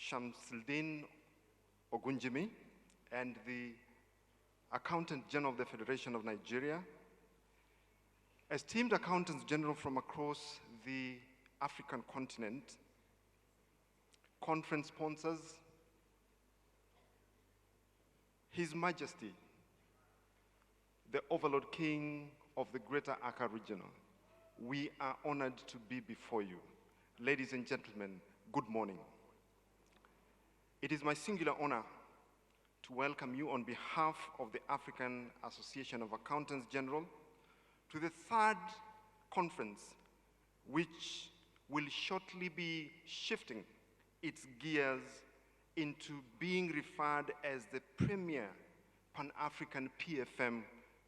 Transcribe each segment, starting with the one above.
Shamsuddin Ogunjimi, and the Accountant General of the Federation of Nigeria, esteemed accountants general from across the African continent, conference sponsors, His Majesty, the Overlord King of the Greater Accra Region, we are honored to be before you. Ladies and gentlemen, good morning. It is my singular honor to welcome you on behalf of the African Association of Accountants General to the third conference, which will shortly be shifting its gears into being referred as the premier Pan-African PFM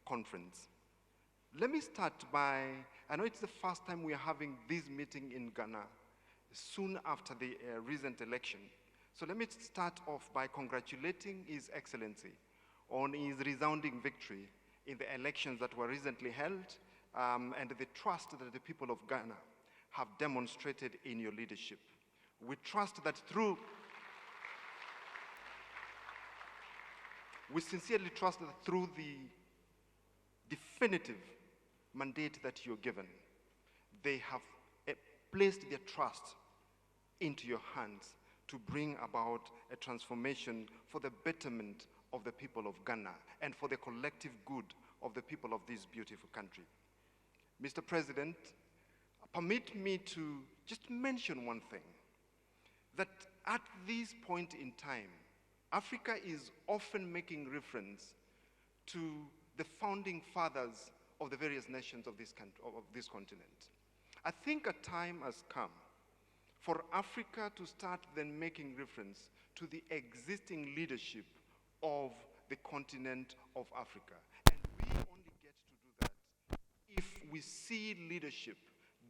conference. Let me start by, I know it's the first time we are having this meeting in Ghana soon after the recent election. So let me start off by congratulating His Excellency on his resounding victory in the elections that were recently held and the trust that the people of Ghana have demonstrated in your leadership. We trust that we sincerely trust that through the definitive mandate that you're given, they have placed their trust into your hands to bring about a transformation for the betterment of the people of Ghana and for the collective good of the people of this beautiful country. Mr. President, permit me to just mention one thing, that at this point in time, Africa is often making reference to the founding fathers of the various nations of this continent. I think a time has come for Africa to start then making reference to the existing leadership of the continent of Africa. And we only get to do that if we see leadership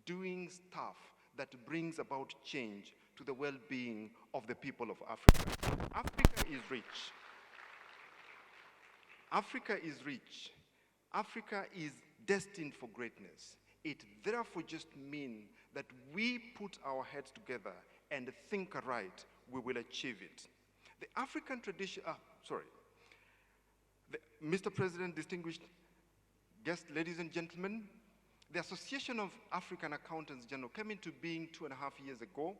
doing stuff that brings about change to the well-being of the people of Africa. Africa is rich. Africa is rich. Africa is destined for greatness. It therefore just means that we put our heads together and think right, we will achieve it. The African tradition, Mr. President, distinguished guests, ladies and gentlemen, the Association of African Accountants General came into being 2.5 years ago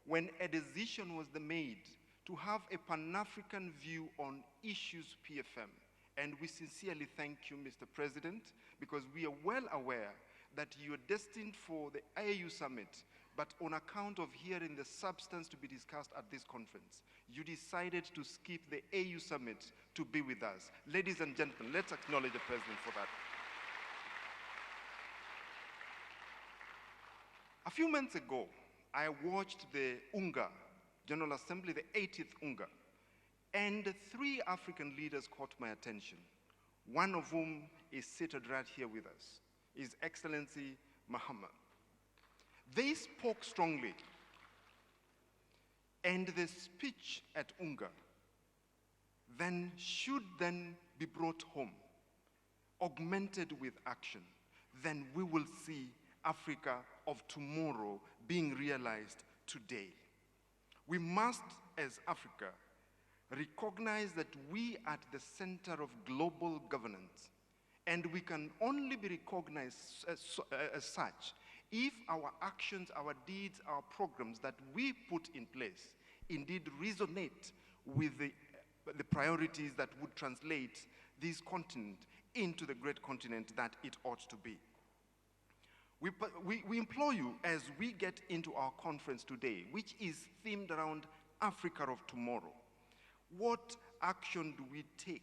when a decision was made to have a Pan-African view on issues PFM. And we sincerely thank you, Mr. President, because we are well aware that you are destined for the AU Summit, but on account of hearing the substance to be discussed at this conference, you decided to skip the AU Summit to be with us. Ladies and gentlemen, let's acknowledge the President for that. A few months ago, I watched the UNGA General Assembly, the 80th UNGA, and 3 African leaders caught my attention, one of whom is seated right here with us, His Excellency Mahama. They spoke strongly, and the speech at UNGA should then be brought home, augmented with action. Then we will see Africa of tomorrow being realized today. We must, as Africa, recognize that we are at the center of global governance, and we can only be recognized as such if our actions, our deeds, our programs that we put in place indeed resonate with the priorities that would translate this continent into the great continent that it ought to be. We implore you, as we get into our conference today, which is themed around Africa of tomorrow, what action do we take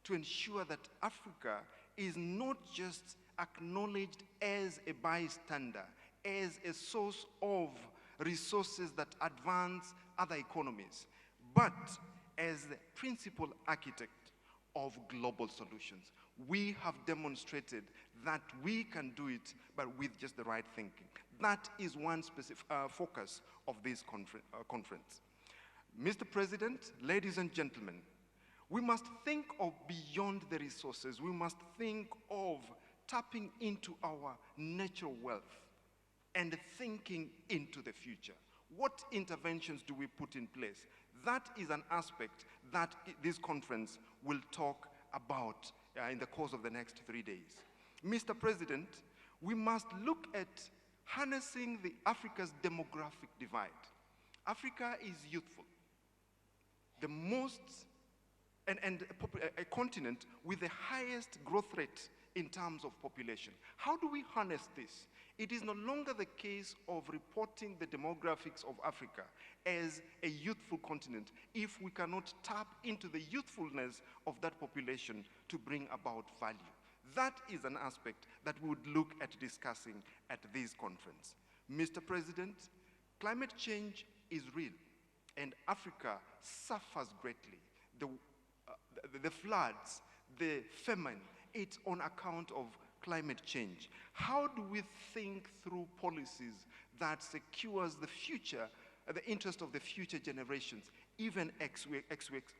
to ensure that Africa is not just acknowledged as a bystander, as a source of resources that advance other economies, but as the principal architect of global solutions? We have demonstrated that we can do it, but with just the right thinking. That is one specific focus of this conference. Mr. President, ladies and gentlemen, we must think of beyond the resources. We must think of tapping into our natural wealth and thinking into the future. What interventions do we put in place? That is an aspect that this conference will talk about in the course of the next 3 days. Mr. President, we must look at harnessing Africa's demographic divide. Africa is youthful. The most, and a continent with the highest growth rate in terms of population. How do we harness this? It is no longer the case of reporting the demographics of Africa as a youthful continent if we cannot tap into the youthfulness of that population to bring about value. That is an aspect that we would look at discussing at this conference. Mr. President, climate change is real, and Africa suffers greatly. The floods, the famine, it's on account of climate change. How do we think through policies that secures the future, the interest of the future generations, even as we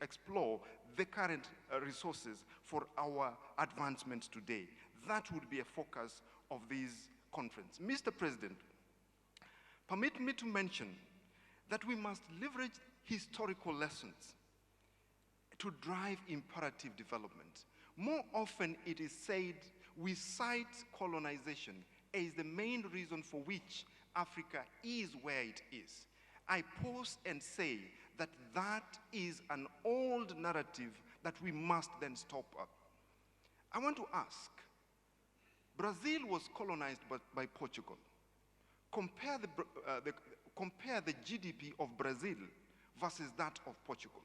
explore the current resources for our advancement today? That would be a focus of this conference. Mr. President, permit me to mention that we must leverage historical lessons to drive imperative development. More often it is said we cite colonization as the main reason for which Africa is where it is. I pause and say that that is an old narrative that we must then stop up. I want to ask, Brazil was colonized by Portugal. Compare the GDP of Brazil versus that of Portugal.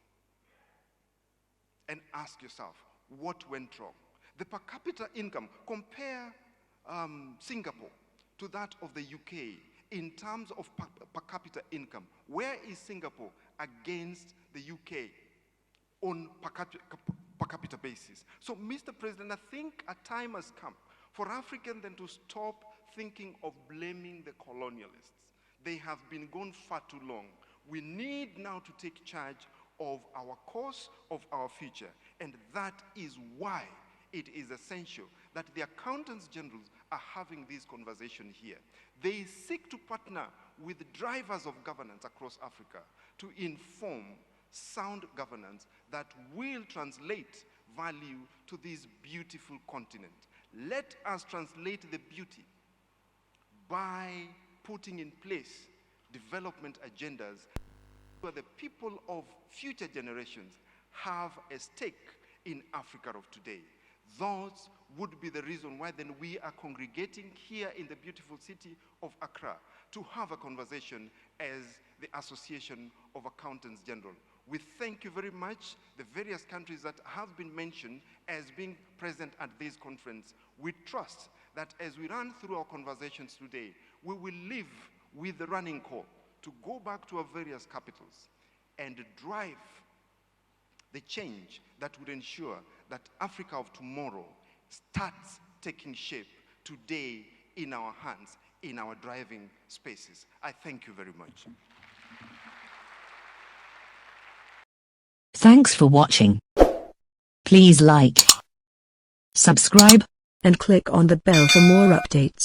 And ask yourself, what went wrong? The per capita income, compare Singapore to that of the UK in terms of per capita income. Where is Singapore against the UK on per capita basis? So, Mr. President, I think a time has come for Africans then to stop thinking of blaming the colonialists. They have been gone far too long. We need now to take charge of our course, of our future. And that is why it is essential that the accountants generals are having this conversation here. They seek to partner with drivers of governance across Africa to inform sound governance that will translate value to this beautiful continent. Let us translate the beauty by putting in place development agendas where the people of future generations have a stake in Africa of today. Those would be the reason why then we are congregating here in the beautiful city of Accra to have a conversation as the Association of Accountants General. We thank you very much, the various countries that have been mentioned as being present at this conference. We trust that as we run through our conversations today, we will live with the running call to go back to our various capitals and drive the change that would ensure that Africa of tomorrow starts taking shape today in our hands, in our driving spaces. I thank you very much. Thanks for watching. Please like, subscribe, and click on the bell for more updates.